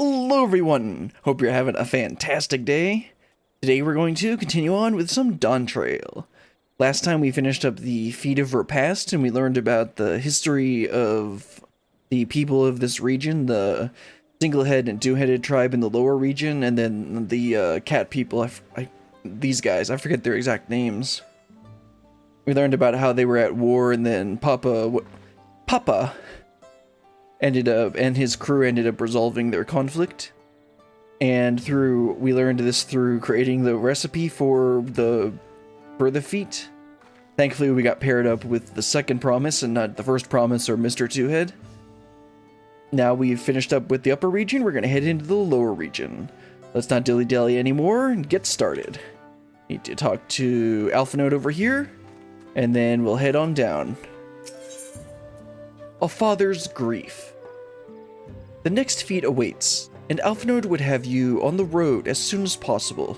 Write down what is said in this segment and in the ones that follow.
Hello everyone! Hope you're having a fantastic day. Today we're going to continue on with some Dawntrail. Last time we finished up the Feat of Repast and we learned about the history of the people of this region, the single-head and two-headed tribe in the lower region, and then the cat people, these guys, I forget their exact names. We learned about how they were at war and then Papa and his crew ended up resolving their conflict, and we learned this through creating the recipe for the feat. Thankfully, we got paired up with the second promise and not the first promise or Mr. Two-Head. Now we've finished up with the upper region, we're gonna head into the lower region. Let's not dilly-dally anymore and get started. Need to talk to Alpha Node over here, and then we'll head on down. A father's grief. The next feat awaits, and Alpha Node would have you on the road as soon as possible.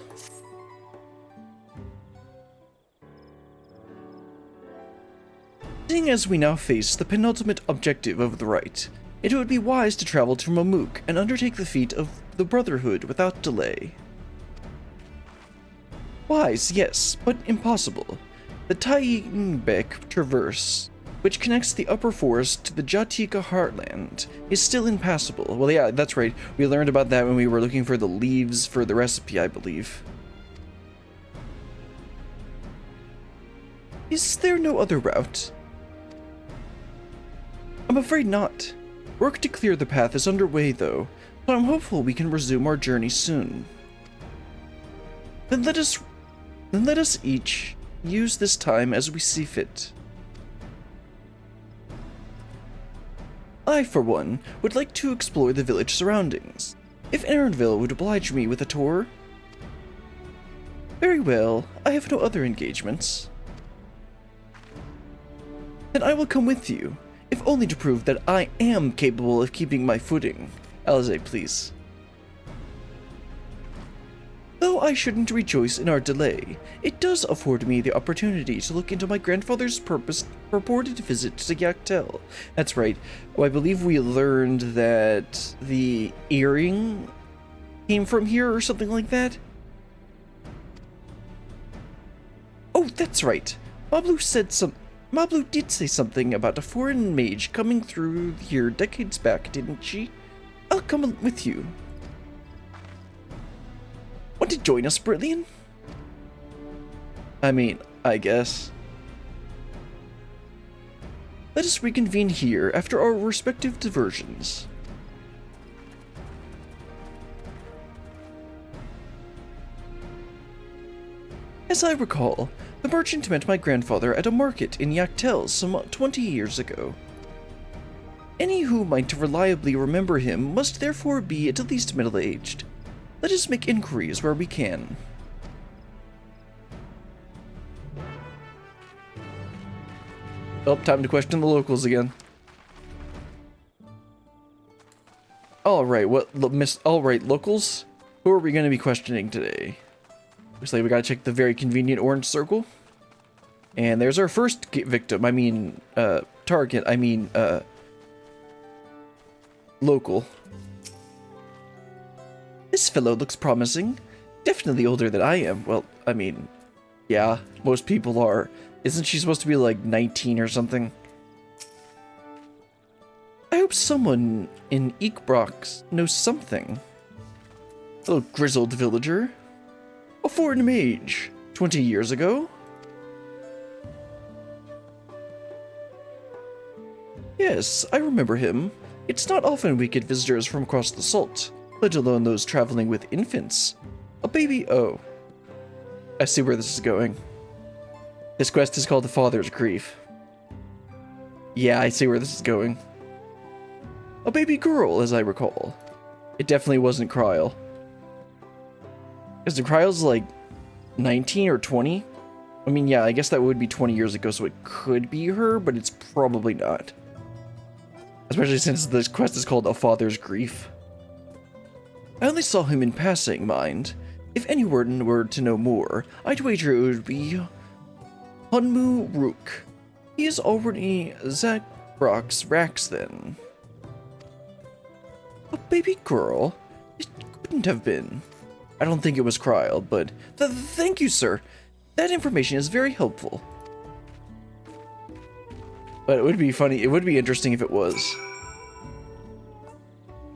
Seeing as we now face the penultimate objective of the rite, it would be wise to travel to Mamook and undertake the feat of the Brotherhood without delay. Wise, yes, but impossible. The Taingbek Traverse, which connects the upper forest to the Jatika heartland, is still impassable. Well, yeah, that's right. We learned about that when we were looking for the leaves for the recipe, I believe. Is there no other route? I'm afraid not. Work to clear the path is underway, though, so I'm hopeful we can resume our journey soon. Then let us each use this time as we see fit. I, for one, would like to explore the village surroundings. If Aaronville would oblige me with a tour? Very well, I have no other engagements. Then I will come with you, if only to prove that I am capable of keeping my footing. Alize, please. Though I shouldn't rejoice in our delay, it does afford me the opportunity to look into my grandfather's purported visit to Yaktel. That's right. Oh, I believe we learned that the earring came from here or something like that. Oh, that's right. Mablu did say something about a foreign mage coming through here decades back, didn't she? I'll come with you. Want to join us, Brilliant? I mean, I guess. Let us reconvene here after our respective diversions. As I recall, the merchant met my grandfather at a market in Yaktel some 20 years ago. Any who might reliably remember him must therefore be at least middle-aged. Let us make inquiries where we can. Oh, time to question the locals again. Alright, alright, locals? Who are we going to be questioning today? Looks like we gotta check the very convenient orange circle. And there's our first victim, target, local. This fellow looks promising. Definitely older than I am. Well, I mean, yeah, most people are. Isn't she supposed to be like 19 or something? I hope someone in Eekbrox knows something. Hello, grizzled villager. A foreign mage. 20 years ago? Yes, I remember him. It's not often we get visitors from across the salt, let alone those traveling with infants. A baby, oh. I see where this is going. This quest is called the Father's Grief. Yeah, I see where this is going. A baby girl, as I recall. It definitely wasn't Kryl. Because the Kryl's like 19 or 20? I mean, yeah, I guess that would be 20 years ago, so it could be her, but it's probably not. Especially since this quest is called A Father's Grief. I only saw him in passing, mind. If anyone were to know more, I'd wager it would be Hunmu Rook. He is already Zach Brock's Rax then. A baby girl? It couldn't have been. I don't think it was Kryl, but thank you, sir. That information is very helpful. But it would be funny, it would be interesting if it was.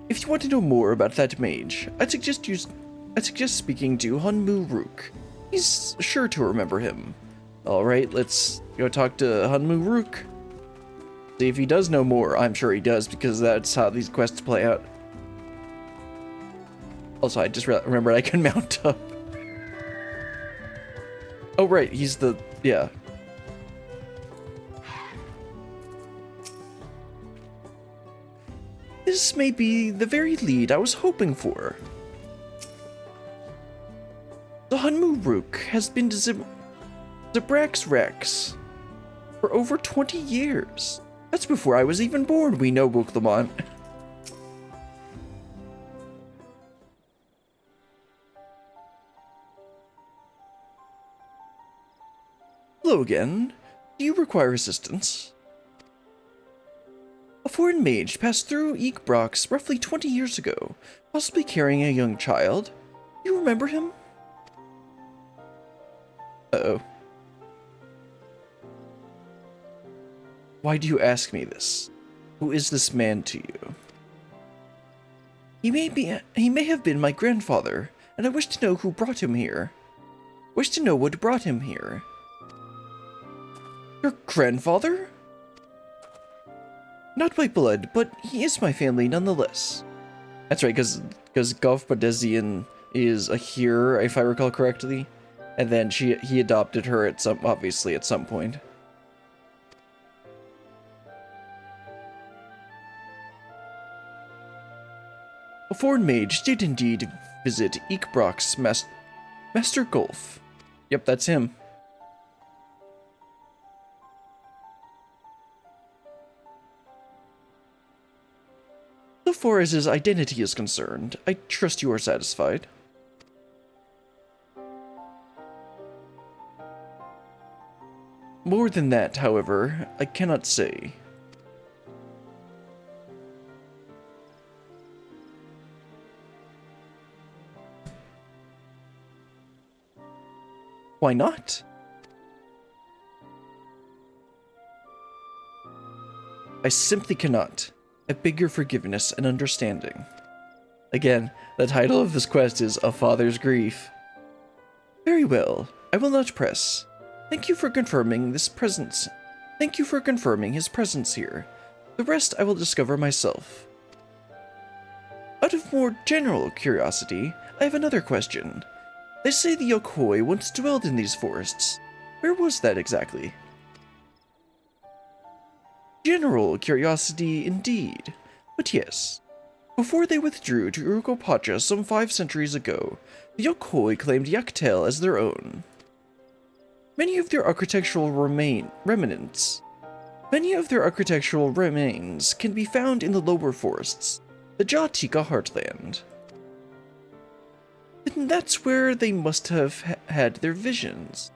If you want to know more about that mage, I'd suggest speaking to Hunmu Rook. He's sure to remember him. Alright, let's go talk to Hunmu Rook. See if he does know more. I'm sure he does, because that's how these quests play out. Also, I just remembered I can mount up. Oh, right, he's the... yeah. This may be the very lead I was hoping for. The Hunmu Rook has been to Zabrax Rex for over 20 years. That's before I was even born, we know, Booklamont. Hello again. Do you require assistance? A foreign mage passed through Eekbrox roughly 20 years ago, possibly carrying a young child. Do you remember him? Uh-oh. Why do you ask me this? Who is this man to you? He may have been my grandfather, and I wish to know who brought him here. Wish to know what brought him here. Your grandfather? Not by blood, but he is my family nonetheless. That's right, because Gulf Badezian is a hearer, if I recall correctly, and then he adopted her at some point. A foreign mage did indeed visit Eekbrox Master Gulf. Yep, that's him. So far as his identity is concerned, I trust you are satisfied. More than that, however, I cannot say. Why not? I simply cannot. I beg your forgiveness and understanding. Again, the title of this quest is A Father's Grief. Very well, I will not press. Thank you for confirming this presence. Thank you for confirming his presence here. The rest I will discover myself. Out of more general curiosity, I have another question. They say the Yokoi once dwelled in these forests. Where was that exactly? General curiosity indeed, but yes. Before they withdrew to Urukopacha some 5 centuries ago, the Yokoi claimed Yaktel as their own. Many of their architectural remains can be found in the lower forests, the Jatika heartland. And that's where they must have had their visions.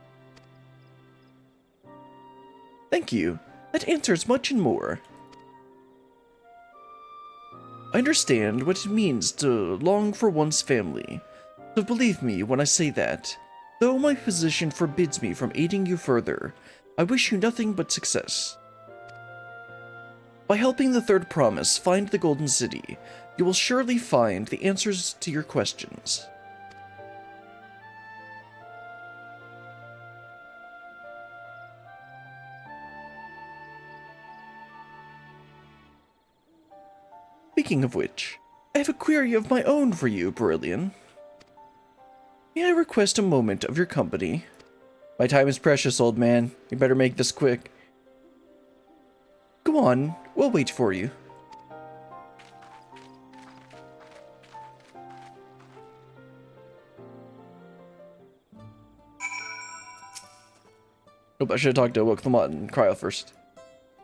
Thank you. That answers much and more. I understand what it means to long for one's family, so believe me when I say that, though my position forbids me from aiding you further, I wish you nothing but success. By helping the Third Promise find the Golden City, you will surely find the answers to your questions. Speaking of which, I have a query of my own for you, Brillian. May I request a moment of your company? My time is precious, old man. You better make this quick. Go on, we'll wait for you. Nope, I should have talked to Woklamot and Kryl first.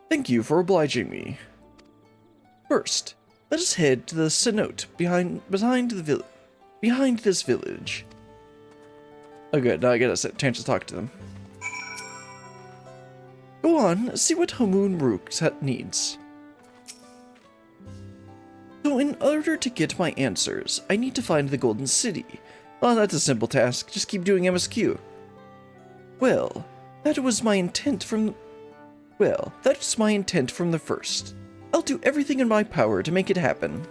Thank you for obliging me. First, let us head to the cenote behind this village. Oh good, now I get a chance to talk to them. Go on, see what Hamoon Rook needs. So in In order to get my answers, I need to find the Golden City. Oh, that's a simple task. Just keep doing MSQ. Well, that was my intent from... Well, that's my intent from the first. I'll do everything in my power to make it happen.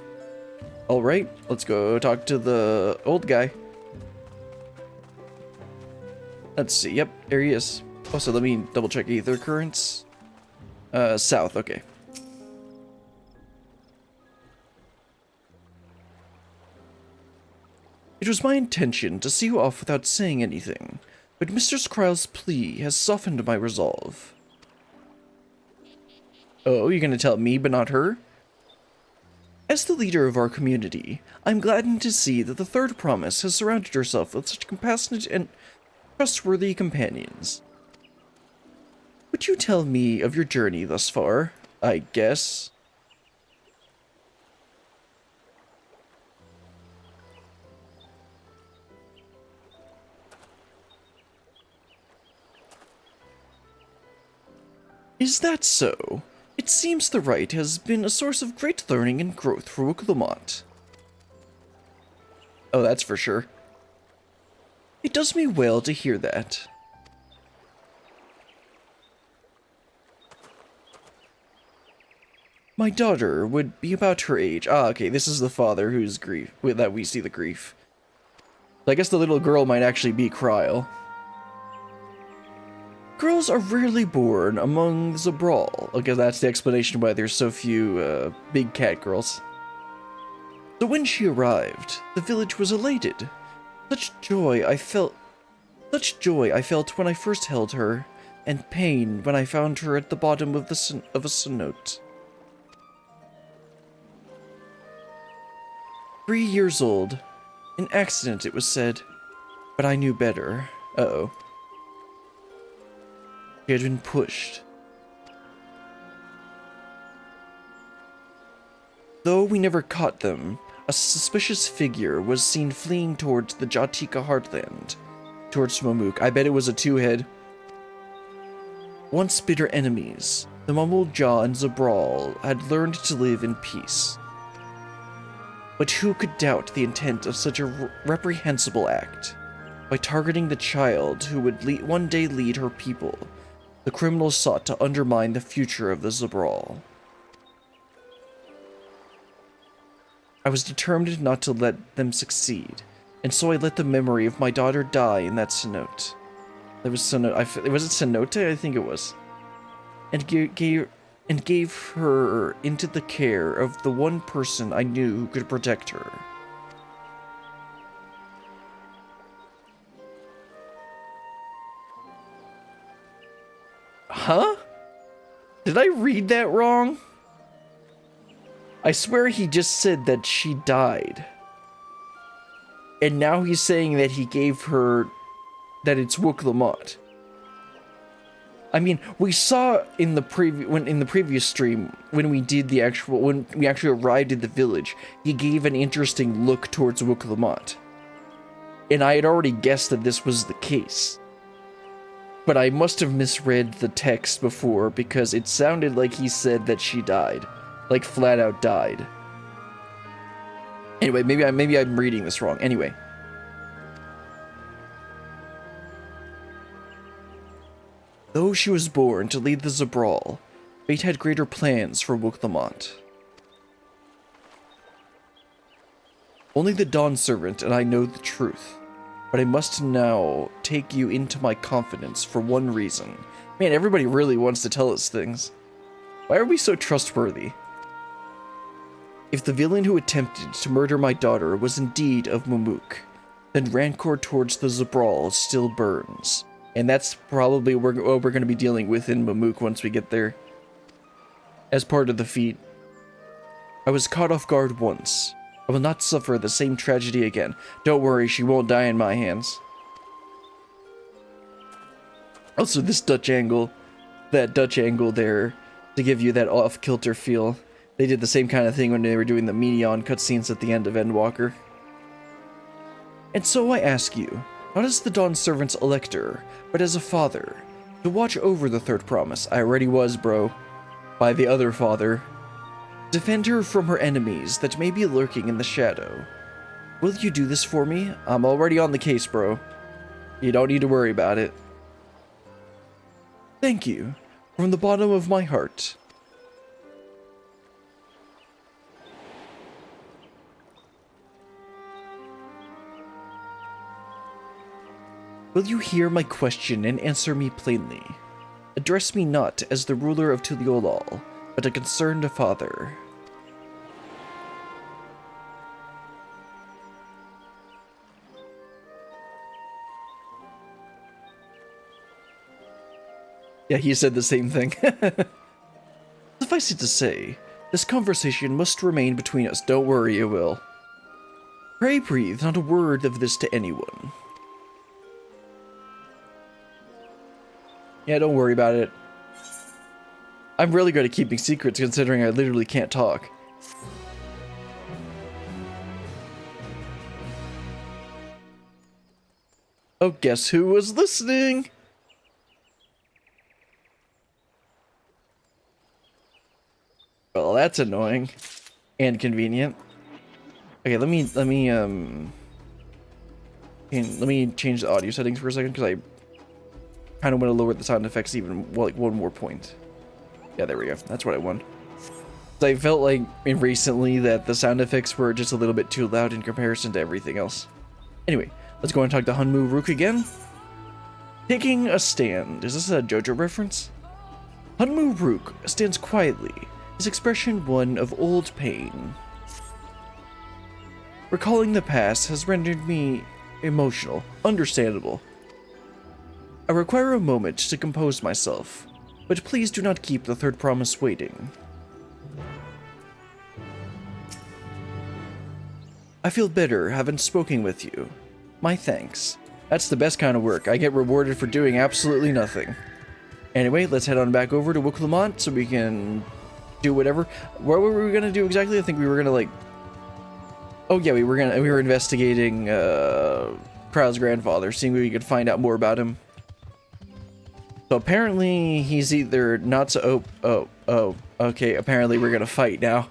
Alright, let's go talk to the old guy. Let's see, yep, there he is. Also, let me double check ether currents. South, okay. It was my intention to see you off without saying anything, but Mr. Skril's plea has softened my resolve. Oh, you're gonna tell me but not her? As the leader of our community, I'm gladdened to see that the Third Promise has surrounded herself with such compassionate and trustworthy companions. Would you tell me of your journey thus far, I guess? Is that so? It seems the rite has been a source of great learning and growth for Wooklamont. Oh, that's for sure. It does me well to hear that. My daughter would be about her age. Ah, okay, this is the father whose grief, that we see the grief. I guess the little girl might actually be Kryl. Girls are rarely born among the Zabral. Okay, that's the explanation why there's so few big cat girls. So when she arrived, the village was elated. Such joy I felt when I first held her, and pain when I found her at the bottom of a cenote. 3 years old. An accident, it was said. But I knew better. Uh-oh. She had been pushed. Though we never caught them, a suspicious figure was seen fleeing towards the Jatika heartland, towards Mamook. I bet it was a two-head. Once bitter enemies, the Mamook and Zabral had learned to live in peace. But who could doubt the intent of such a reprehensible act? By targeting the child who would one day lead her people, the criminals sought to undermine the future of the Zabral. I was determined not to let them succeed, and so I let the memory of my daughter die in that cenote. There was cenote. Was it cenote? I think it was. And gave her into the care of the one person I knew who could protect her. Huh? Did I read that wrong? I swear he just said that she died. And now he's saying that he gave her... that it's Wooklamont. I mean, we saw in the previous stream, when we actually arrived at the village, he gave an interesting look towards Wooklamont. And I had already guessed that this was the case. But I must have misread the text before, because it sounded like he said that she died. Like, flat out died. Anyway, maybe I'm reading this wrong. Anyway. Though she was born to lead the Zabral, fate had greater plans for Wooklamont. Only the Dawn Servant and I know the truth, but I must now take you into my confidence for one reason. Man, everybody really wants to tell us things. Why are we so trustworthy? If the villain who attempted to murder my daughter was indeed of Mamook, then rancor towards the Zabral still burns. And that's probably what we're going to be dealing with in Mamook once we get there. As part of the feat. I was caught off guard once. I will not suffer the same tragedy again. Don't worry, she won't die in my hands. Also, this Dutch angle, that Dutch angle there, to give you that off-kilter feel. They did the same kind of thing when they were doing the Medion cutscenes at the end of Endwalker. And so I ask you, not as the Dawn Servant's elector, but as a father, to watch over the Third Promise. I already was, bro. By the other father. Defend her from her enemies that may be lurking in the shadow. Will you do this for me? I'm already on the case, bro. You don't need to worry about it. Thank you, from the bottom of my heart. Will you hear my question and answer me plainly? Address me not as the ruler of Tuliolal, but a concerned father. Yeah, he said the same thing. Suffice it to say, this conversation must remain between us. Don't worry, it will. Pray breathe not a word of this to anyone. Yeah, don't worry about it. I'm really good at keeping secrets considering I literally can't talk. Oh, guess who was listening? Well, that's annoying and convenient. Okay, let me change the audio settings for a second because I kind of want to lower the sound effects even like one more point. Yeah, there we go. That's what I want. I felt like recently that the sound effects were just a little bit too loud in comparison to everything else. Anyway, let's go and talk to Hunmu Rook again. Taking a stand. Is this a JoJo reference? Hunmu Rook stands quietly, his expression one of old pain. Recalling the past has rendered me emotional, understandable. I require a moment to compose myself, but please do not keep the third promise waiting. I feel better having spoken with you. My thanks. That's the best kind of work. I get rewarded for doing absolutely nothing. Anyway, let's head on back over to Wooklamont so we can do whatever. What were we gonna do exactly? I think we were gonna like... Oh yeah, we were investigating Proud's grandfather, seeing if we could find out more about him. So apparently he's either not so... Oh, okay, apparently we're gonna fight now.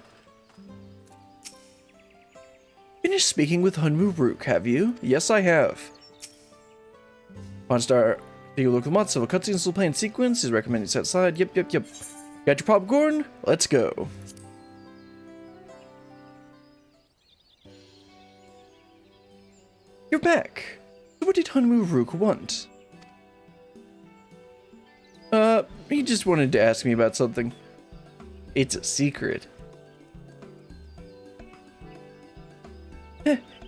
Finished speaking with Hunmu Rook, have you? Yes, I have. Pawn Star, you look at so a cutscene still playing sequence is recommended set aside. Yep. Got your popcorn? Let's go. You're back. What did Hunmu Rook want? He just wanted to ask me about something. It's a secret.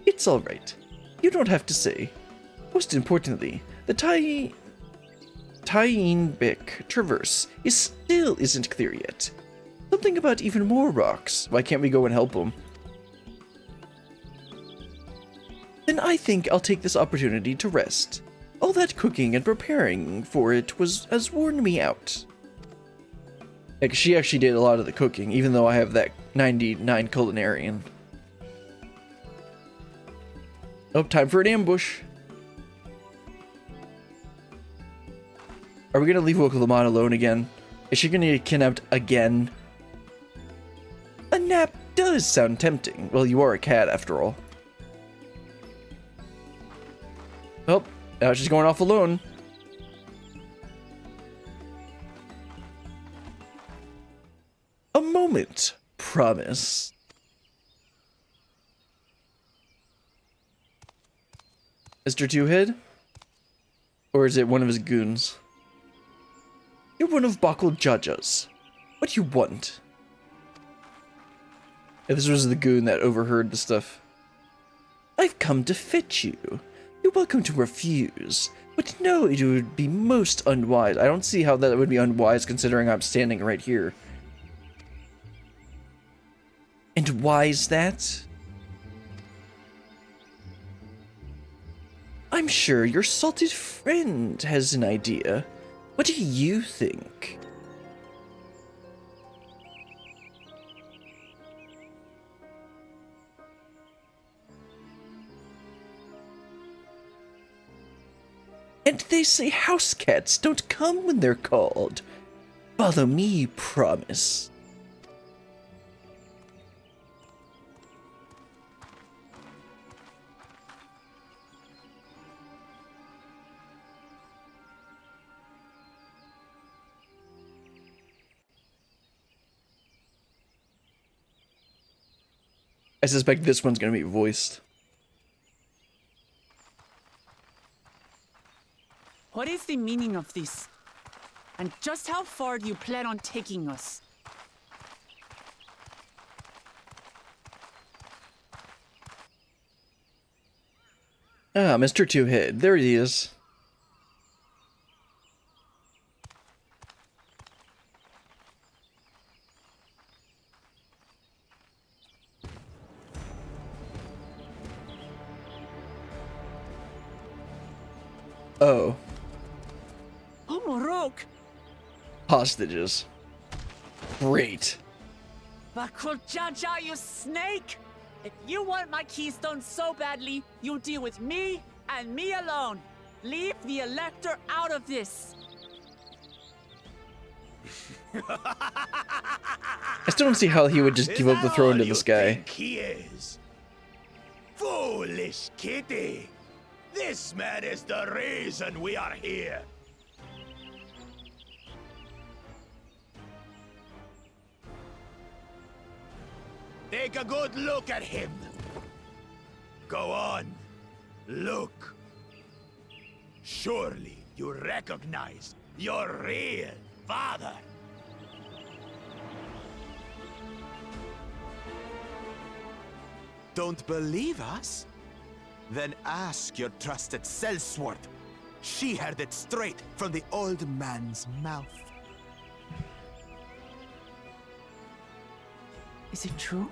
It's alright. You don't have to say. Most importantly, the Tainbik Traverse still isn't clear yet. Something about even more rocks. Why can't we go and help them? Then I think I'll take this opportunity to rest. All that cooking and preparing for it has worn me out. Like, she actually did a lot of the cooking, even though I have that 99 culinarian. Oh, time for an ambush. Are we gonna leave Wooklamont alone again? Is she gonna get kidnapped again? A nap does sound tempting. Well, you are a cat after all. Oh, now she's going off alone. A moment, promise. Mr. Two-Head? Or is it one of his goons? You're one of Bakul Jaja's. What do you want? Yeah, this was the goon that overheard the stuff. I've come to fetch you. You're welcome to refuse, but no, it would be most unwise. I don't see how that would be unwise considering I'm standing right here. And why is that? I'm sure your salted friend has an idea. What do you think? And they say house cats don't come when they're called. Follow me, promise. I suspect this one's gonna be voiced. What is the meaning of this? And just how far do you plan on taking us? Ah, Mr. Two-Head. There he is. Oh. Oh, Mamook! Hostages. Great. Bakuljaja, you snake! If you want my keystone so badly, you'll deal with me and me alone. Leave the Elector out of this. I still don't see how he would just give up the throne to this guy. Think he is? Foolish kitty! This man is the reason we are here. Take a good look at him. Go on, look. Surely you recognize your real father. Don't believe us? Then ask your trusted sellsword. She heard it straight from the old man's mouth. Is it true?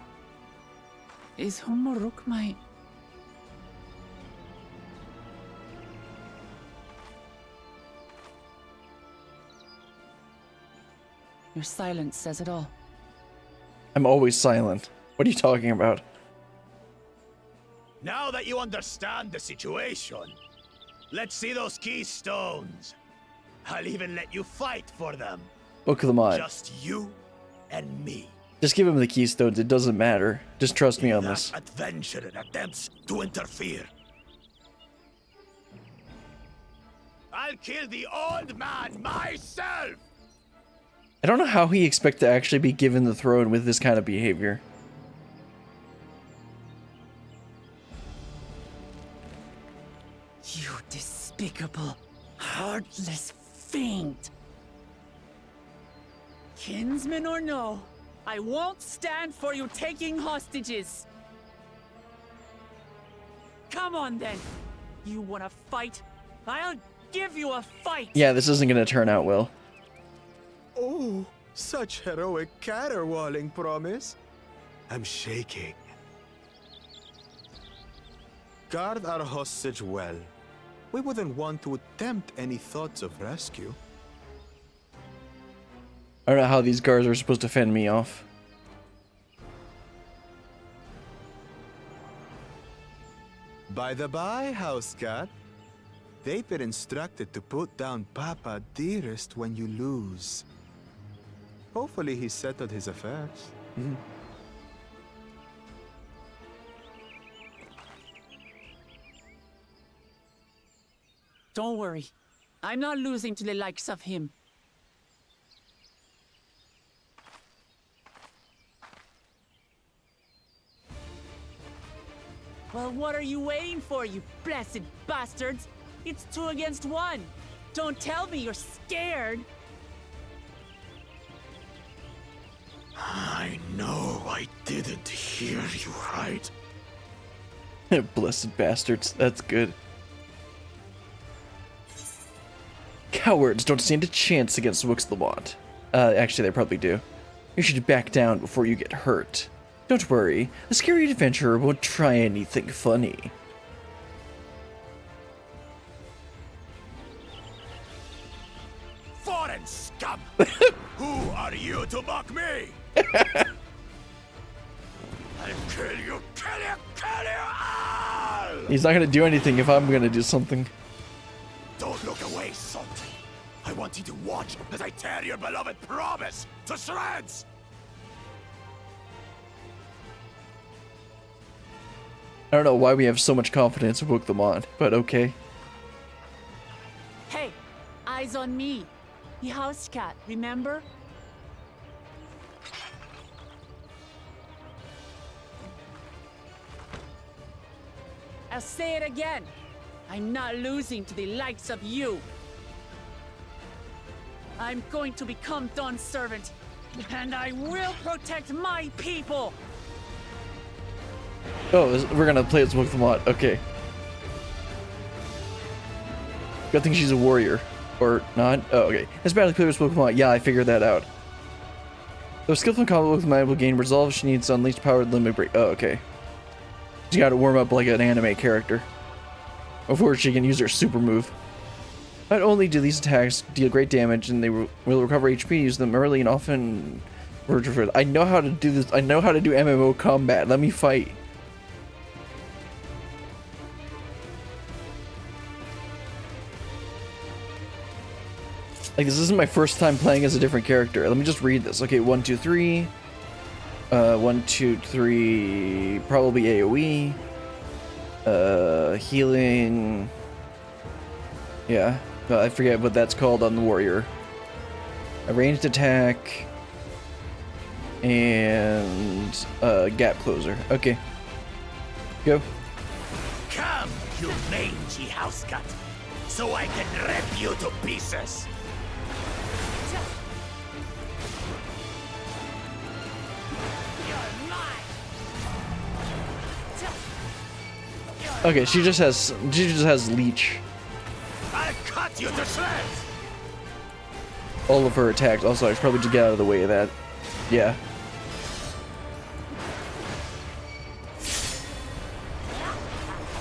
Is Mamook my... Your silence says it all. I'm always silent. What are you talking about? Now that you understand the situation, let's see those keystones. I'll even let you fight for them. Book them on. Just you and me. Just give him the keystones. It doesn't matter. Just trust me on That this. adventurer attempts to interfere. I'll kill the old man myself! I don't know how he expects to actually be given the throne with this kind of behavior. You despicable, heartless fiend! Kinsman or no, I won't stand for you taking hostages! Come on then! You wanna fight? I'll give you a fight! Yeah, this isn't going to turn out well. Oh, such heroic caterwauling promise. I'm shaking. Guard our hostage well. We wouldn't want to attempt any thoughts of rescue. I don't know how these guards are supposed to fend me off. By the by, house cat, they've been instructed to put down Papa dearest when you lose. Hopefully he settled his affairs. Don't worry. I'm not losing to the likes of him. Well, what are you waiting for, you blessed bastards? It's 2 against 1. Don't tell me you're scared. I know I didn't hear you right. Blessed bastards. That's good. Cowards don't stand a chance against Wooks-Lamont. Actually, they probably do. You should back down before you get hurt. Don't worry, a scary adventurer won't try anything funny. Foreign scum! Who are you to mock me? I'll kill you, kill you, kill you all! He's not gonna do anything if I'm gonna do something. Don't look away, son. I want you to watch as I tear your beloved promise to shreds! I don't know why we have so much confidence in Wooks-Lamont, but okay. Hey, eyes on me. The house cat, remember? I'll say it again. I'm not losing to the likes of you. I'm going to become Dawn's servant, and I will protect my people. Oh, we're gonna play as Mamook mod. Okay. Good thing she's a warrior. Or not. Oh, okay. It's badly clear with Pokemon. Yeah, I figured that out. Though skillful in combat with mind will gain resolve, she needs to unleash powered limit break. Oh, okay. She gotta warm up like an anime character before she can use her super move. Not only do these attacks deal great damage and they will recover HP, use them early and often. I know how to do this. I know how to do MMO combat. Let me fight. Like, this isn't my first time playing as a different character. Let me just read this. Okay, 1, 2, 3. 1, 2, 3. Probably AoE. Healing. Yeah. I forget what that's called on the warrior. A ranged attack. And gap closer. Okay. Go. Come, you mangy house cat, so I can rip you to pieces. Okay, she just has leech. I'll cut you to shreds. All of her attacks. Also, I should probably just get out of the way of that. Yeah.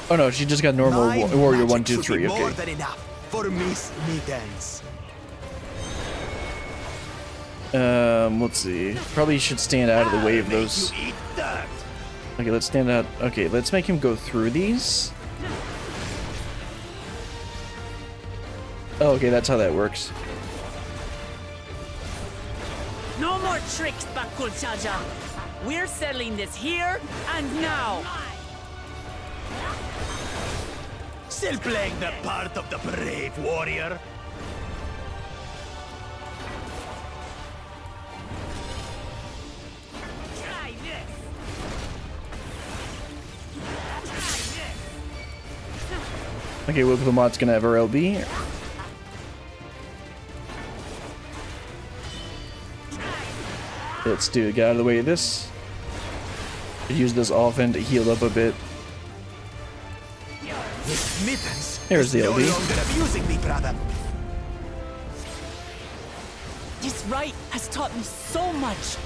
Oh no, she just got normal warrior 1, 2, 3. More Okay. than enough for Miss Mittens. Let's see. Probably should stand out of the way of those. You eat dirt. Okay, let's stand out. Okay, let's make him go through these. Oh, okay, that's how that works. No more tricks, Bakul Jaja. We're settling this here and now. Still playing the part of the brave warrior? Try this. Okay, Will Lamotte's gonna have her LB. Let's do it. Get out of the way of this. Use this often to heal up a bit. Miss Mittens There's the is no LB. longer abusing me, brother. This rite has taught me so much.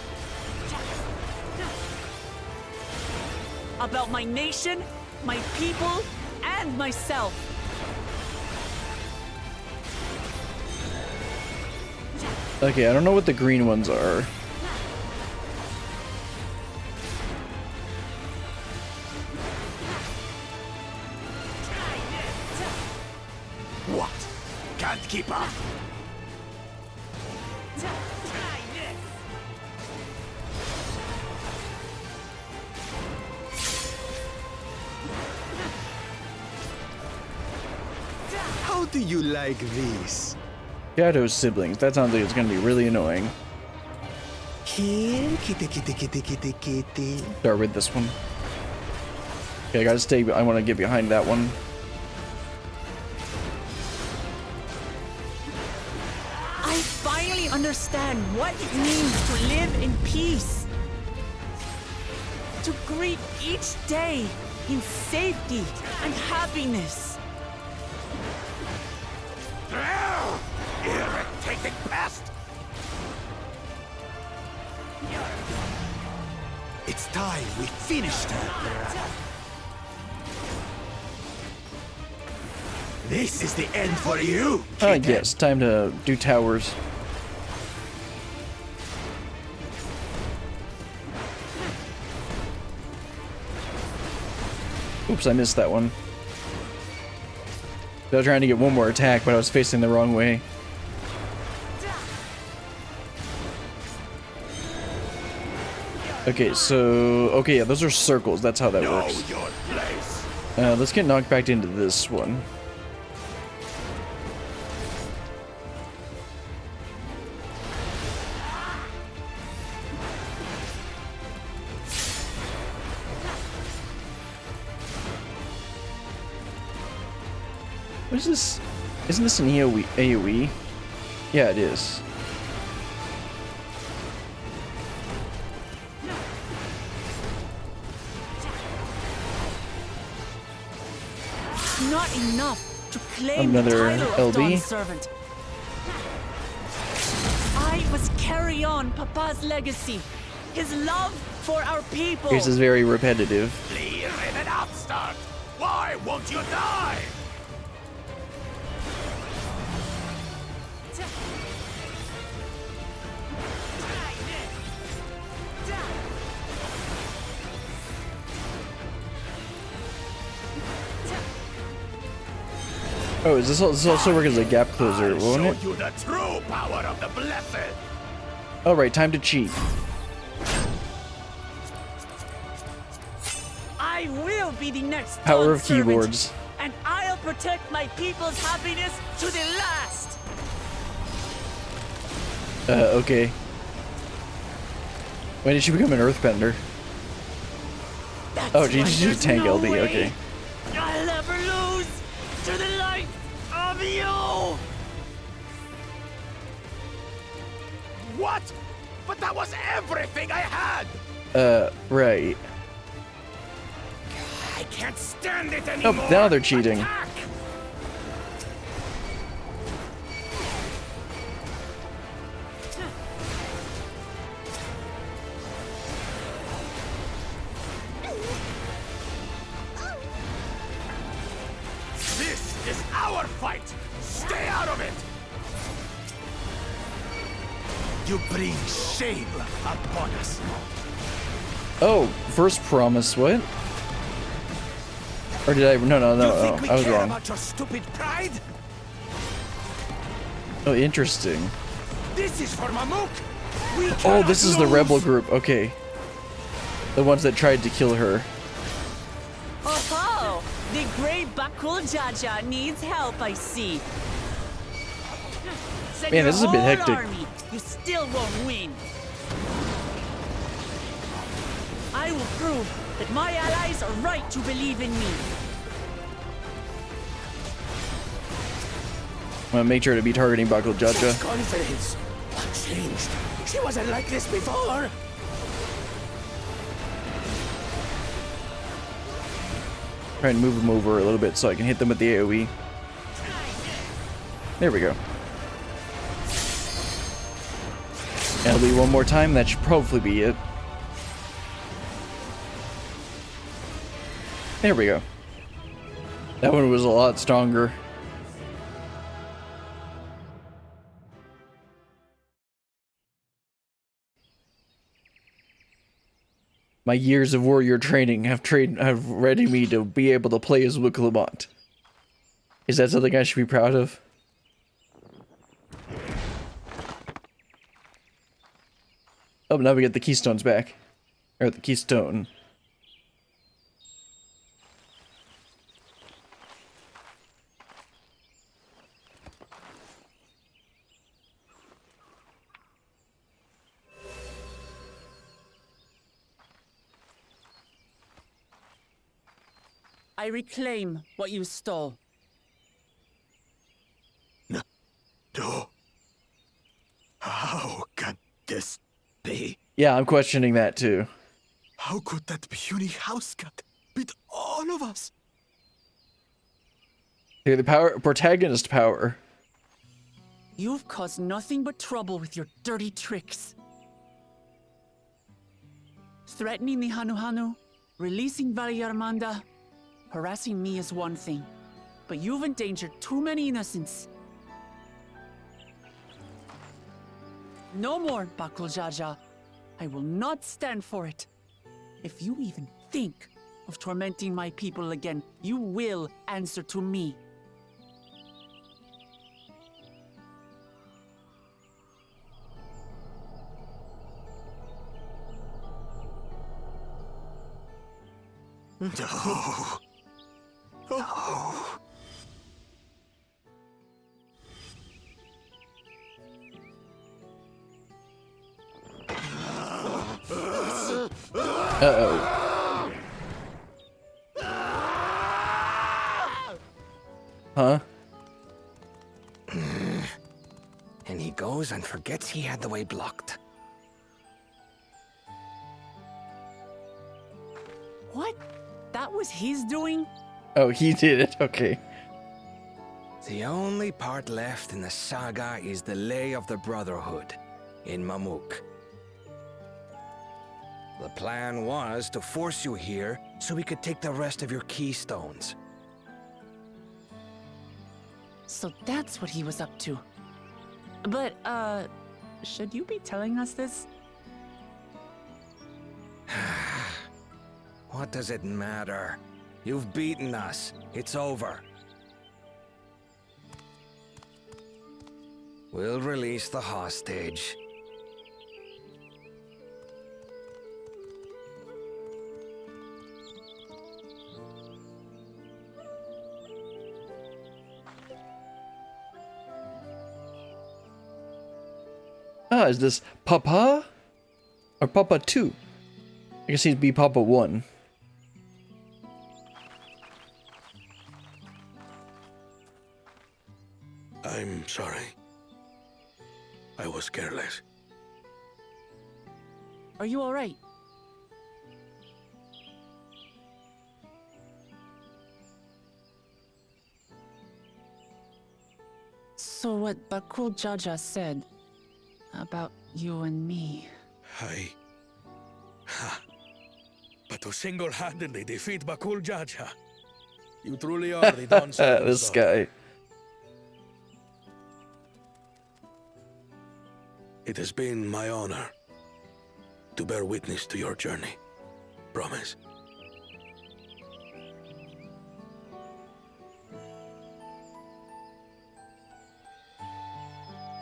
About my nation, my people, and myself. Okay, I don't know what the green ones are. What? Can't keep up? How do you like this? Shadow's siblings. That sounds like it's gonna be really annoying. Here, kitty, kitty, kitty, kitty, kitty. Start with this one. Okay, I gotta stay. I want to get behind that one. I finally understand what it means to live in peace. To greet each day in safety and happiness. Irritating pest! It's time we finished her. This is the end for you. kitten. Yes, time to do towers. Oops, I missed that one. I was trying to get one more attack, but I was facing the wrong way. Okay, so... Okay, yeah, those are circles. That's how that Know works. your place. Let's get knocked back into this one. What is this? Isn't this an AoE? Yeah, it is. Not enough to claim Another the title of LB. Dawn's servant. I must carry on Papa's legacy, his love for our people. This is very repetitive. Leave in an upstart! Why won't you die? Oh, is this also work as a gap closer, I'll won't show it? you the true power of the blessed. All right, time to cheat. I will be the next Power Dawn of servant, keyboards. and I'll protect my people's happiness to the last. Okay. When did she become an earthbender? That's Oh, why she's there's just tank no LB, way okay. I'll ever lose to the light of you. What? But that was everything I had! Right. I can't stand it Oh, anymore! now they're cheating. Attack! This is our fight! Stay out of it! You bring shame upon us. Oh, first promise, what? Or did I? No, Think we I was care wrong. about your stupid pride? Oh, interesting. This is for Mamook! We Oh, cannot this is the lose. rebel group. Okay. The ones that tried to kill her. Oh, the great Bakul Jaja needs help, I see. Send Man, your this is a bit whole hectic. Army. You still won't win. I will prove that my allies are right to believe in me. I'm gonna make sure to be targeting Bakul Jaja. Confidence. What changed? She wasn't like this before. Try and move them over a little bit so I can hit them with the AoE. There we go. LB one more time, that should probably be it. There we go. That one was a lot stronger. My years of warrior training have ready me to be able to play as Wook Lamont. Is that something I should be proud of? Oh, now we get the keystones back. Or the keystone. I reclaim what you stole. No. How can this be? Yeah, I'm questioning that too. How could that puny house cat beat all of us? Here, the protagonist power. You've caused nothing but trouble with your dirty tricks. Threatening the Hanu, releasing Valyarmanda, harassing me is one thing, but you've endangered too many innocents. No more, Bakul Jaja. I will not stand for it. If you even think of tormenting my people again, you will answer to me. No. No. Huh? forgets he had the way blocked. What? That was his doing? Oh, he did it. Okay. The only part left in the saga is the Lay of the Brotherhood in Mamook. The plan was to force you here so we could take the rest of your keystones. So that's what he was up to. But, should you be telling us this? What does it matter? You've beaten us. It's over. We'll release the hostage. Ah, is this Papa? Or Papa 2? I guess he'd be Papa 1. I'm sorry. I was careless. Are you alright? So what Bakul Jaja said about you and me. But to single-handedly defeat Bakul Jaja, you truly are the Dawntrail. This guy. It has been my honor to bear witness to your journey. Promise.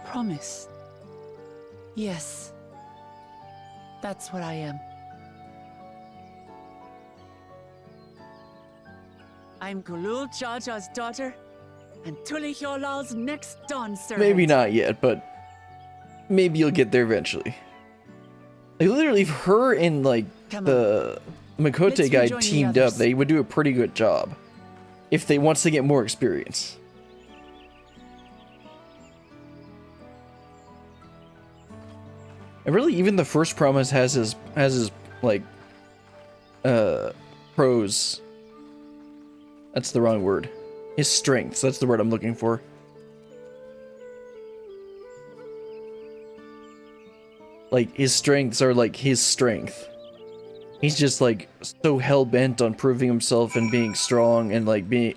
Promise. Yes. That's what I am. I'm Kulul Jaja's daughter, and Tulihyolal's next dawn servant. Maybe not yet, but maybe you'll get there eventually. Like, literally, if her and, like, Come the Makote Let's guy rejoin the teamed up, others. they would do a pretty good job. If they, once they get more experience. And really, even the first promise has his like, pros. That's the wrong word. His strengths, that's the word I'm looking for. Like, his strengths are like his strength. He's just like so hell-bent on proving himself and being strong and like being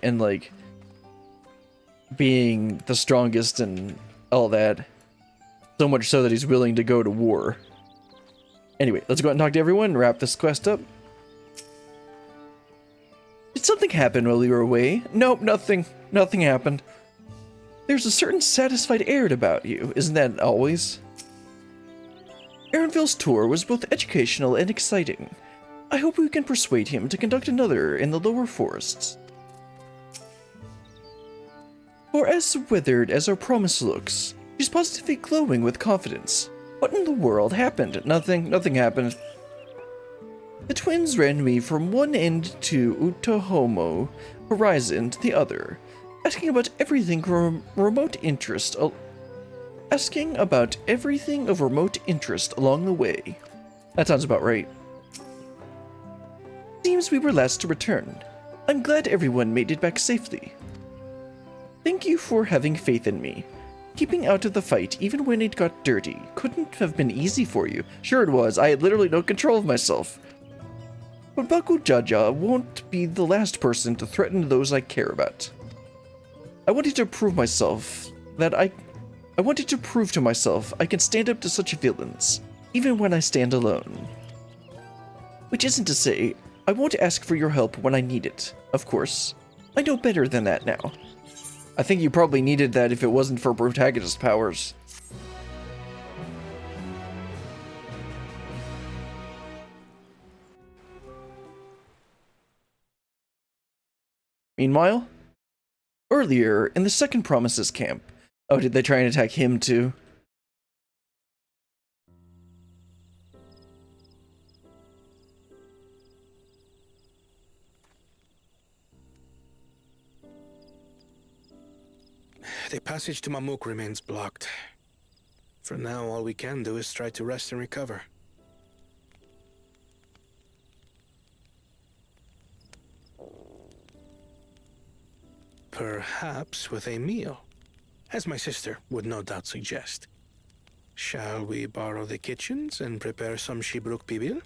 the strongest and all that. So much so that he's willing to go to war. Anyway, let's go out and talk to everyone and wrap this quest up. Did something happen while we were away? Nope, nothing. Nothing happened. There's a certain satisfied air about you, isn't that always? Aaronville's tour was both educational and exciting. I hope we can persuade him to conduct another in the lower forests. For as weathered as our promise looks, she's positively glowing with confidence. What in the world happened? Nothing happened. The twins ran me from one end to Utohomo horizon to the other, asking about everything from remote interest along the way. That sounds about right. Seems we were last to return. I'm glad everyone made it back safely. Thank you for having faith in me. Keeping out of the fight, even when it got dirty, couldn't have been easy for you. Sure it was. I had literally no control of myself. But Baku Jaja won't be the last person to threaten those I care about. I wanted to prove to myself I can stand up to such villains, even when I stand alone. Which isn't to say, I won't ask for your help when I need it, of course. I know better than that now. I think you probably needed that if it wasn't for protagonist powers. Meanwhile, earlier in the second Promises camp. Oh, did they try and attack him too? The passage to Mamook remains blocked. For now, all we can do is try to rest and recover. Perhaps with a meal, as my sister would no doubt suggest. Shall we borrow the kitchens and prepare some Shibruk pibil?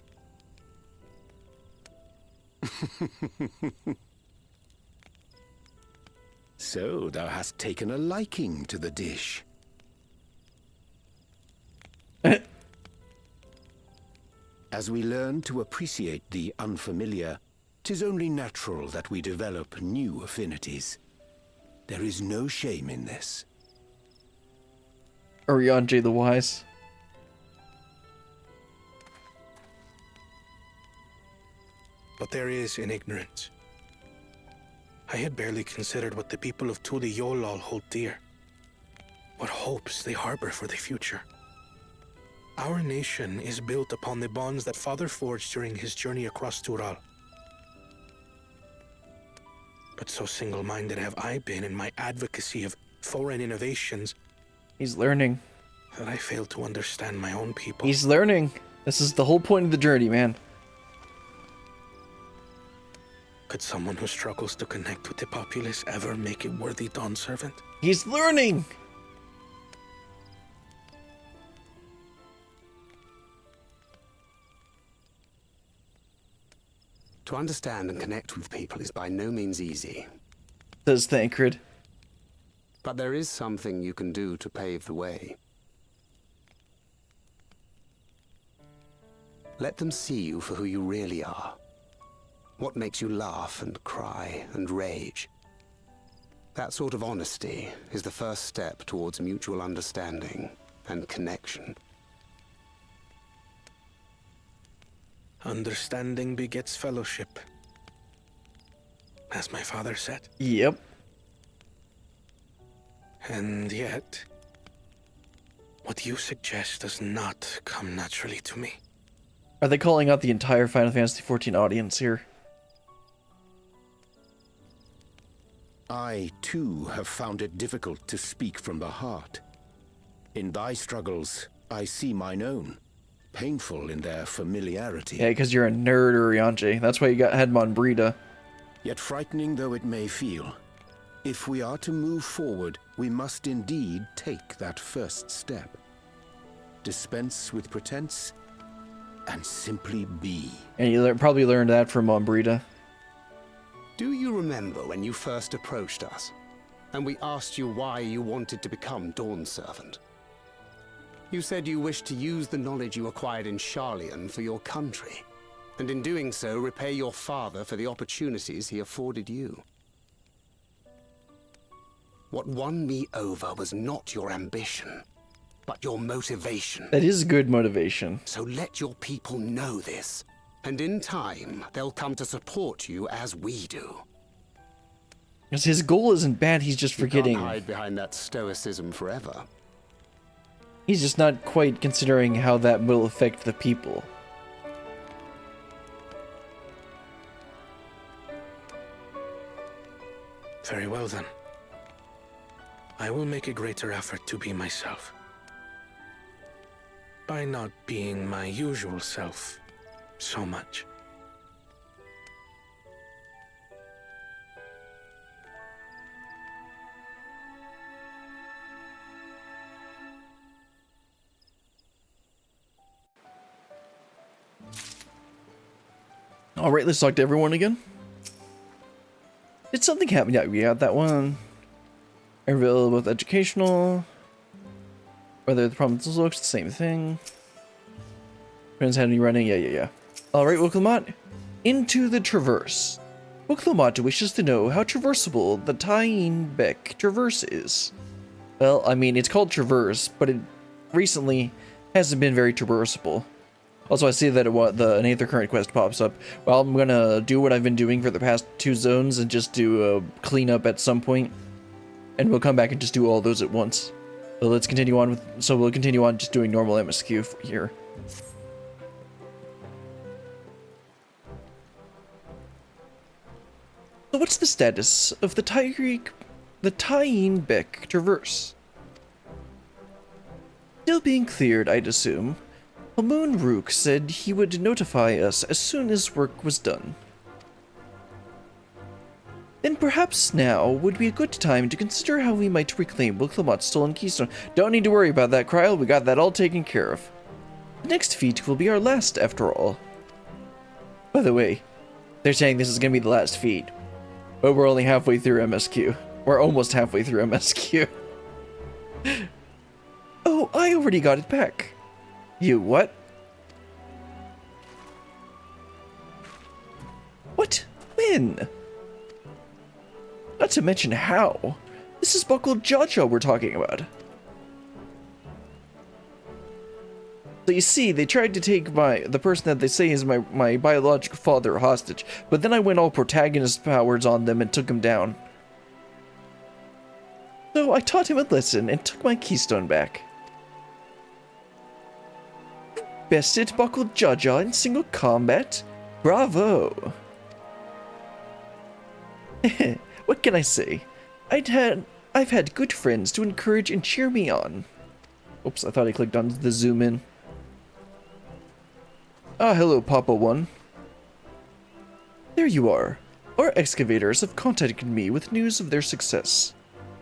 So thou hast taken a liking to the dish. As we learn to appreciate the unfamiliar, 'tis only natural that we develop new affinities. There is no shame in this. Urianger the Wise. But there is in ignorance. I had barely considered what the people of Tuli Yolal hold dear. What hopes they harbor for the future. Our nation is built upon the bonds that Father forged during his journey across Tural. But so single-minded have I been in my advocacy of foreign innovations He's learning. that I failed to understand my own people. He's learning. This is the whole point of the journey, man. Could someone who struggles to connect with the populace ever make a worthy Dawn servant? He's learning. To understand and connect with people is by no means easy. Says Thancred. But there is something you can do to pave the way. Let them see you for who you really are. What makes you laugh and cry and rage. That sort of honesty is the first step towards mutual understanding and connection. Understanding begets fellowship, as my father said. Yep. And yet, what you suggest does not come naturally to me. Are they calling out the entire Final Fantasy XIV audience here? I, too, have found it difficult to speak from the heart. In thy struggles, I see mine own, painful in their familiarity. Yeah, because you're a nerd, Urianger. That's why you got Headmon Brita. Yet frightening though it may feel, if we are to move forward, we must indeed take that first step. Dispense with pretense, and simply be. And you probably learned that from Brita. Do you remember when you first approached us, and we asked you why you wanted to become Dawn Servant? You said you wished to use the knowledge you acquired in Sharlayan for your country, and in doing so repay your father for the opportunities he afforded you. What won me over was not your ambition, but your motivation. That is good motivation. So let your people know this, and in time, they'll come to support you as we do. Because his goal isn't bad, he's just forgetting. You can't hide behind that stoicism forever. He's just not quite considering how that will affect the people. Very well then. I will make a greater effort to be myself. By not being my usual self so much. Alright, let's talk to everyone again. Did something happen? Yeah, we got that one. Available with educational. Whether the province looks the same thing. Friends had any running? Yeah. Alright, Woklamat. Into the Traverse. Woklamat wishes to know how traversable the Tyene Beck Traverse is. Well, I mean, it's called Traverse, but it recently hasn't been very traversable. Also, I see that an Aether Current quest pops up. Well, I'm gonna do what I've been doing for the past 2 zones and just do a cleanup at some point. And we'll come back and just do all those at once. So let's continue on with... So we'll continue on just doing normal MSQ here. So what's the status of the Tyene Beck Traverse? Still being cleared, I'd assume. Hamoon Rook said he would notify us as soon as work was done. Then perhaps now would be a good time to consider how we might reclaim Wilclamot's stolen keystone. Don't need to worry about that, Kryl. We got that all taken care of. The next feat will be our last, after all. By the way, they're saying this is going to be the last feat. But we're only halfway through MSQ. We're almost halfway through MSQ. Oh, I already got it back. You what? What? When? Not to mention how. This is Buckled Jaja we're talking about. So you see, they tried to take the person that they say is my biological father hostage, but then I went all protagonist powers on them and took him down. So I taught him a lesson and took my keystone back. Bested Buckled Jaja in single combat? Bravo! What can I say? I've had good friends to encourage and cheer me on. Oops, I thought I clicked on the zoom in. Ah, hello, Papa One. There you are. Our excavators have contacted me with news of their success.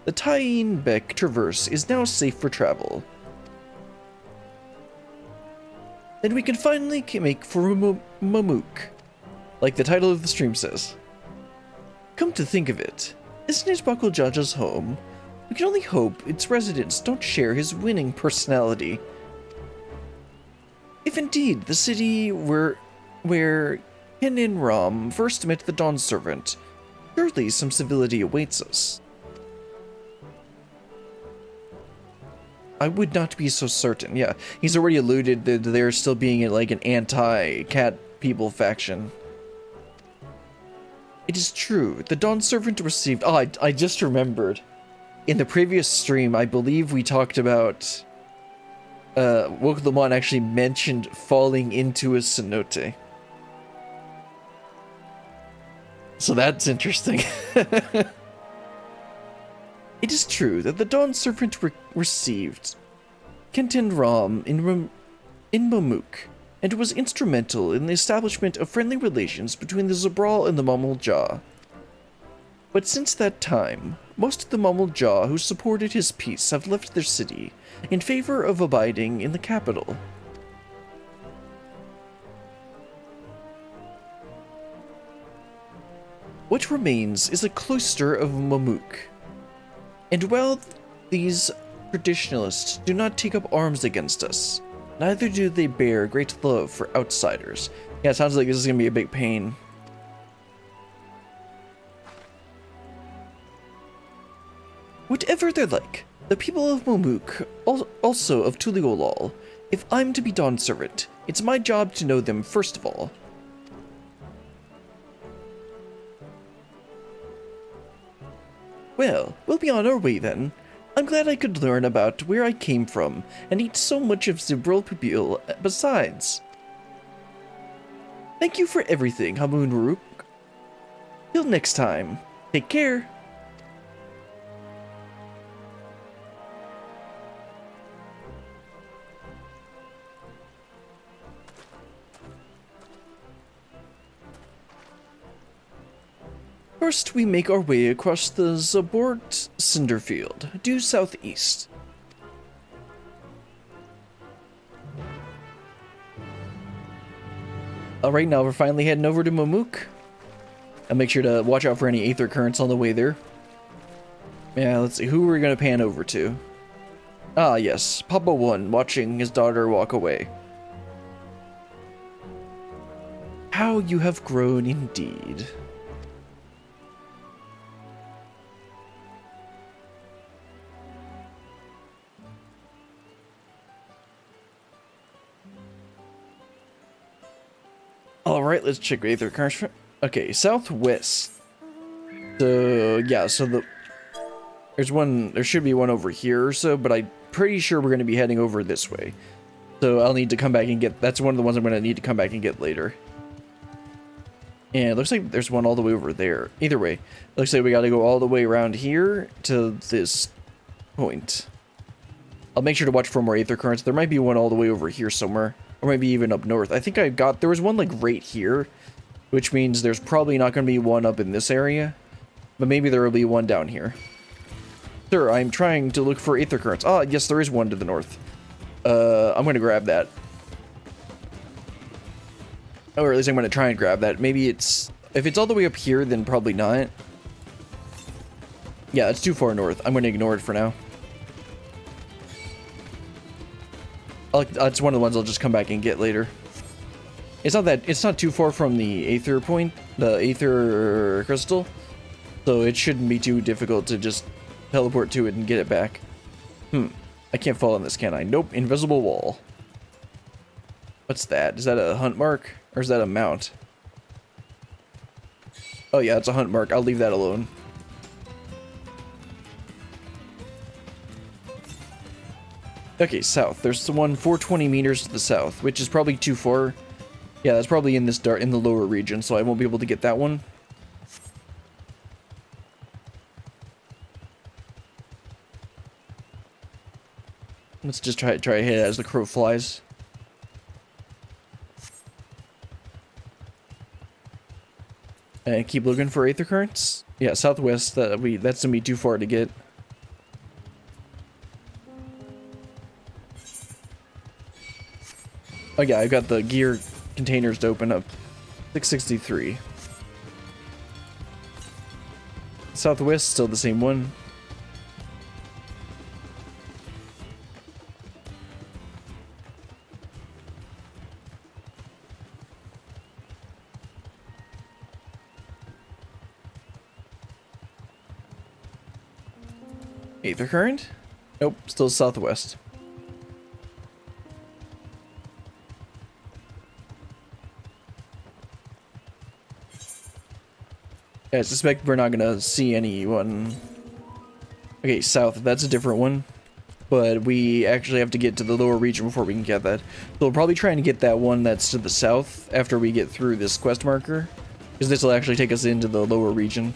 The Tyene Beck Traverse is now safe for travel. Then we can finally make for Mamook, like the title of the stream says. Come to think of it, isn't it Buckled Jaja's home? We can only hope its residents don't share his winning personality. If indeed the city where Ken and Ram first met the Dawn Servant, surely some civility awaits us. I would not be so certain. Yeah, he's already alluded that they're still being like an anti-cat people faction. It is true, the Dawn Servant received... Oh, I just remembered. In the previous stream, I believe we talked about... Wilclamot actually mentioned falling into a cenote. So that's interesting. It is true that the Dawn Servant received Kenton Ram in Mamook, and was instrumental in the establishment of friendly relations between the Zabral and the Mamook. But since that time, most of the Mamook who supported his peace have left their city in favor of abiding in the capital. What remains is a cloister of Mamook. And while these traditionalists do not take up arms against us, neither do they bear great love for outsiders. Yeah, it sounds like this is going to be a big pain. Whatever they're like, the people of Mamook, also of Tuliolal, if I'm to be Dawn Servant, it's my job to know them first of all. Well, we'll be on our way then. I'm glad I could learn about where I came from and eat so much of Zibril Pubil besides. Thank you for everything, Hamoon Rook. Till next time, take care. First, we make our way across the Zabort Cinderfield, due southeast. Alright, now we're finally heading over to Mamook. I'll make sure to watch out for any aether currents on the way there. Yeah, let's see, who are we going to pan over to? Ah, yes, Papa One watching his daughter walk away. How you have grown indeed. Alright, let's check aether currents. Okay, southwest. So, yeah, so there should be one over here or so, but I'm pretty sure we're going to be heading over this way. So I'll need to come back and get, that's one of the ones I'm going to need to come back and get later. And it looks like there's one all the way over there. Either way, it looks like we got to go all the way around here to this point. I'll make sure to watch for more aether currents. There might be one all the way over here somewhere, or maybe even up north. I think there was one like right here, which means there's probably not going to be one up in this area, but maybe there will be one down here. Sir, I'm trying to look for aether currents. Ah, yes, there is one to the north. I'm going to grab that. Or at least I'm going to try and grab that. Maybe if it's all the way up here, then probably not. Yeah, it's too far north. I'm going to ignore it for now. It's one of the ones I'll just come back and get later. It's not too far from the aether point, the aether crystal, so it shouldn't be too difficult to just teleport to it and get it back. I can't fall in this, can I? Nope, invisible wall. What's that? Is that a hunt mark, or is that a mount? Oh yeah, it's a hunt mark. I'll leave that alone. Okay, south. There's the one 420 meters to the south, which is probably too far. Yeah, that's probably in the lower region, so I won't be able to get that one. Let's just try to hit it as the crow flies. And keep looking for aether currents. Yeah, southwest. That's gonna be too far to get. Oh yeah, I've got the gear containers to open up. 663. Southwest, still the same one. Aether current? Nope, still southwest. Yeah, I suspect we're not gonna see anyone. Okay, south, that's a different one. But we actually have to get to the lower region before we can get that. So we'll probably try and get that one that's to the south after we get through this quest marker. Because this will actually take us into the lower region.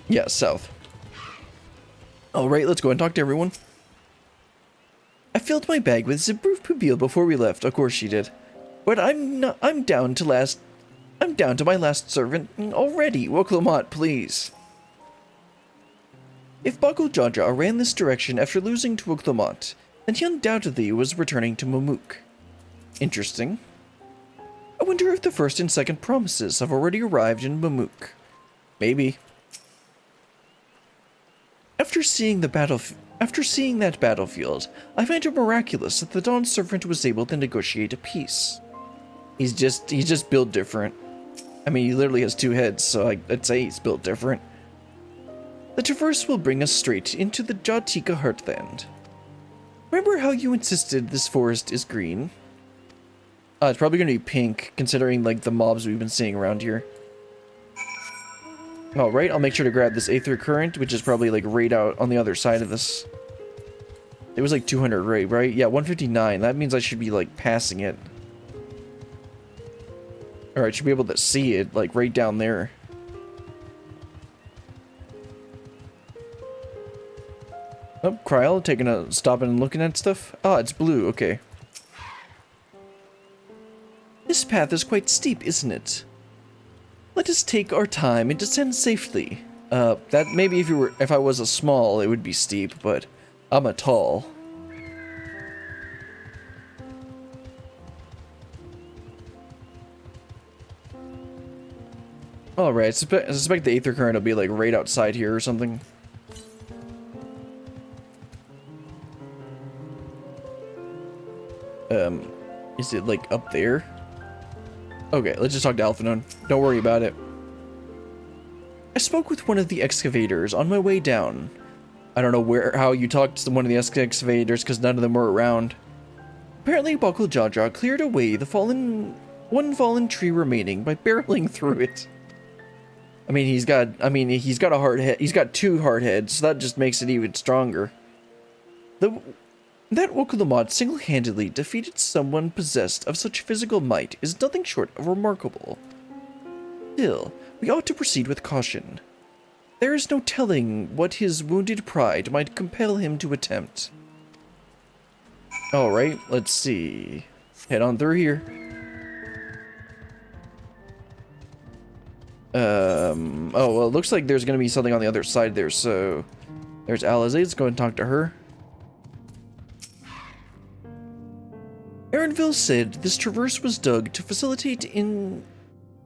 Yeah, south. Alright, let's go and talk to everyone. I filled my bag with Zebruf Pubil before we left. Of course she did. But I'm down to my last servant already. Woklamat, please. If Bakul Jaja ran this direction after losing to Woklamat, then he undoubtedly was returning to Mamook. Interesting. I wonder if the first and second promises have already arrived in Mamook. Maybe. After seeing that battlefield, I find it miraculous that the Dawn Servant was able to negotiate a peace. He's just built different. I mean, he literally has 2 heads, so I'd say he's built different. The traverse will bring us straight into the Jatika Heartland. Remember how you insisted this forest is green? It's probably going to be pink, considering like the mobs we've been seeing around here. Alright, I'll make sure to grab this Aether Current, which is probably like right out on the other side of this. It was like 200 right? Yeah, 159. That means I should be like passing it. Alright, should be able to see it like right down there. Oh, Kryl, taking a stop and looking at stuff. Ah, it's blue, okay. This path is quite steep, isn't it? Let us take our time and descend safely. That maybe if I was a small, it would be steep, but I'm a tall. Alright, I suspect the Aether Current will be like right outside here or something. Is it like up there? Okay, let's just talk to Alphanon. Don't worry about it. I spoke with one of the excavators on my way down. I don't know how you talked to one of the excavators because none of them were around. Apparently, Bakul Jaja cleared away the one fallen tree remaining by barreling through it. I mean, he's got a hard head. He's got 2 hard heads, so that just makes it even stronger. That Woklamat single-handedly defeated someone possessed of such physical might is nothing short of remarkable. Still, we ought to proceed with caution. There is no telling what his wounded pride might compel him to attempt. Alright, let's see. Head on through here. Oh, well, it looks like there's going to be something on the other side there, so... There's Alizé, let's go and talk to her. Erenville said this traverse was dug to facilitate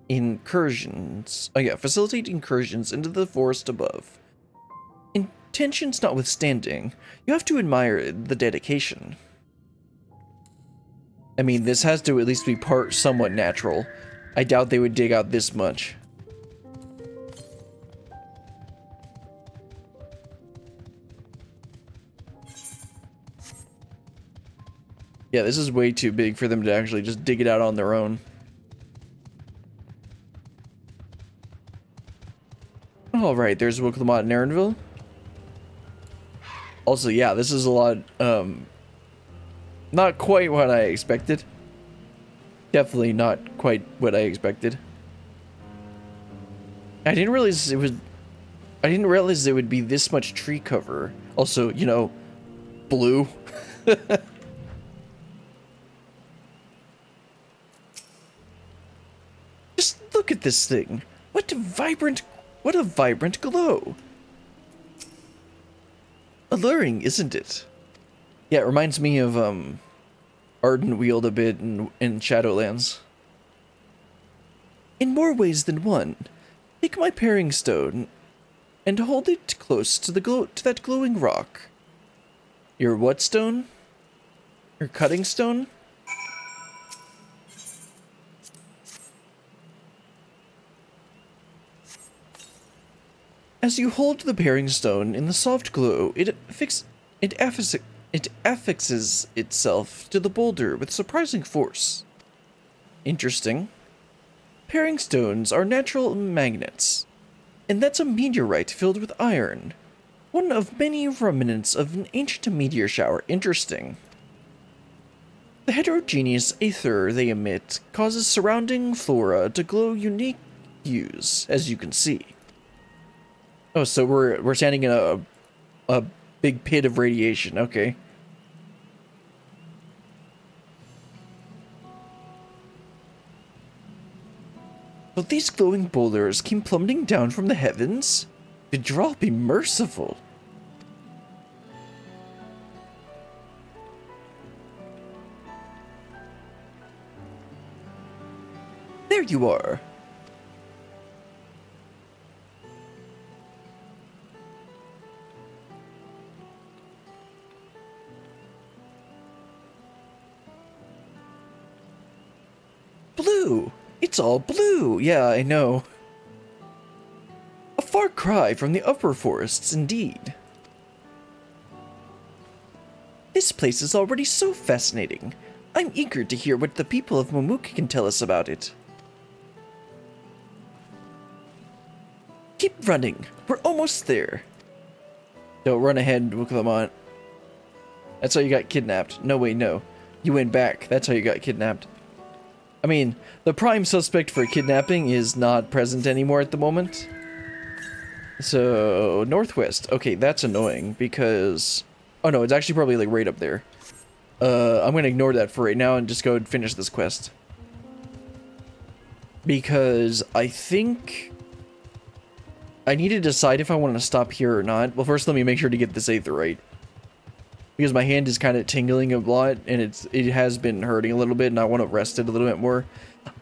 incursions. Oh yeah, facilitate incursions into the forest above. Intentions notwithstanding, you have to admire the dedication. I mean, this has to at least be part somewhat natural. I doubt they would dig out this much. Yeah, this is way too big for them to actually just dig it out on their own. Alright, there's Wilklamot and Erenville. Also, yeah, this is a lot, not quite what I expected. Definitely not quite what I expected. I didn't realize it would be this much tree cover. Also, you know, blue. Just look at this thing. What a vibrant glow. Alluring, isn't it? Yeah, it reminds me of Ardent Wield a bit in Shadowlands. In more ways than one, take my paring stone and hold it close to that glowing rock. Your what stone? Your cutting stone? As you hold the paring stone in the soft glow, it affixes itself to the boulder with surprising force. Interesting. Paring stones are natural magnets, and that's a meteorite filled with iron. One of many remnants of an ancient meteor shower. Interesting. The heterogeneous aether they emit causes surrounding flora to glow unique hues, as you can see. Oh, so we're standing in a big pit of radiation. Okay. So these glowing boulders came plummeting down from the heavens? Did Dral be merciful? There you are. Blue! It's all blue! Yeah, I know. A far cry from the upper forests, indeed. This place is already so fascinating. I'm eager to hear what the people of Mamook can tell us about it. Keep running. We're almost there. Don't run ahead, Wilklamot. That's how you got kidnapped. No, wait, no. You went back. That's how you got kidnapped. I mean, the prime suspect for kidnapping is not present anymore at the moment. So, northwest. Okay, that's annoying because... Oh no, it's actually probably like right up there. I'm gonna ignore that for right now and just go and finish this quest. Because I think... I need to decide if I want to stop here or not. Well, first let me make sure to get this aetherite. Because my hand is kind of tingling a lot, and it has been hurting a little bit, and I want to rest it a little bit more.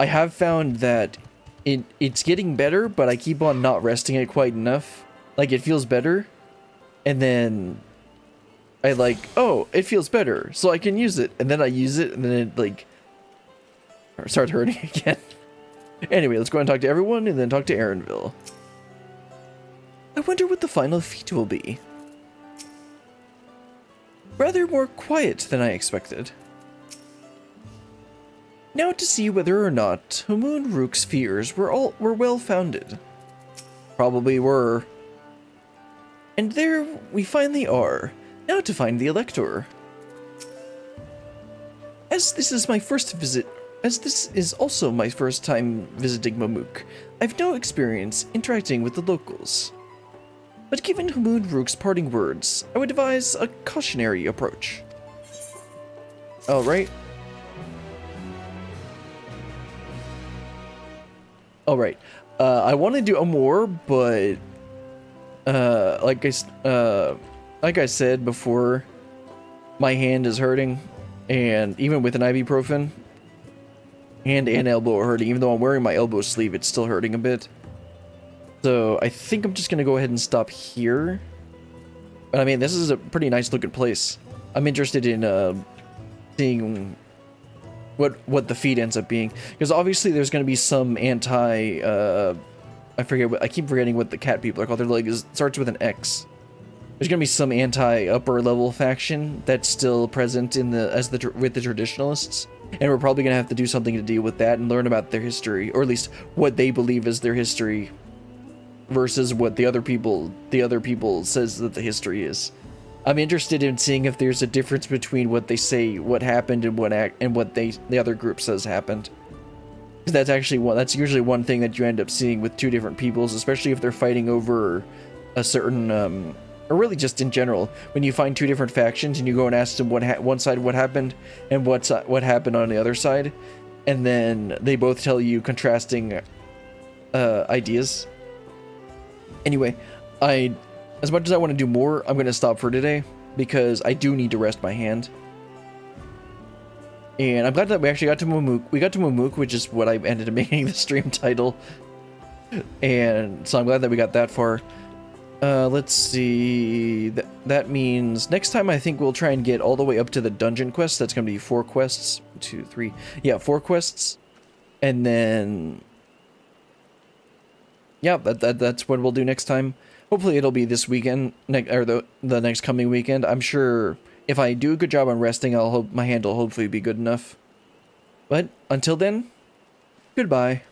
I have found that it's getting better, but I keep on not resting it quite enough. Like, it feels better, and then I like, oh, it feels better, so I can use it. And then I use it, and then it, like, starts hurting again. Anyway, let's go and talk to everyone, and then talk to Erenville. I wonder what the final feat will be. Rather more quiet than I expected. Now to see whether or not Hamun Rook's fears were well founded. Probably were. And there we finally are. Now to find the Elector. As this is also my first time visiting Mamook, I've no experience interacting with the locals. But given Humudrook's parting words, I would advise a cautionary approach. Alright. Alright. I want to do a more, but like I said before, my hand is hurting, and even with an ibuprofen, hand and elbow are hurting. Even though I'm wearing my elbow sleeve, it's still hurting a bit. So I think I'm just gonna go ahead and stop here. But I mean, this is a pretty nice looking place. I'm interested in seeing what the feed ends up being, because obviously there's gonna be some anti. I keep forgetting what the cat people are called. Their leg starts with an X. There's gonna be some anti-upper level faction that's still present in with the traditionalists, and we're probably gonna have to do something to deal with that and learn about their history, or at least what they believe is their history, versus what the other people says that the history is. I'm interested in seeing if there's a difference between what they say what happened and what the other group says happened. That's usually one thing that you end up seeing with two different peoples, especially if they're fighting over a certain or really just in general. When you find two different factions and you go and ask them one side what happened and what happened on the other side, and then they both tell you contrasting ideas. Anyway, as much as I want to do more, I'm going to stop for today because I do need to rest my hand. And I'm glad that we actually got to Mamook. We got to Mamook, which is what I ended up making the stream title. And so I'm glad that we got that far. Let's see. That means next time I think we'll try and get all the way up to the dungeon quest. That's going to be 4 quests. 2, 3. Yeah, 4 quests. And then... yeah, that's what we'll do next time. Hopefully it'll be this weekend, or the next coming weekend. I'm sure if I do a good job on resting, my hand will hopefully be good enough. But until then, goodbye.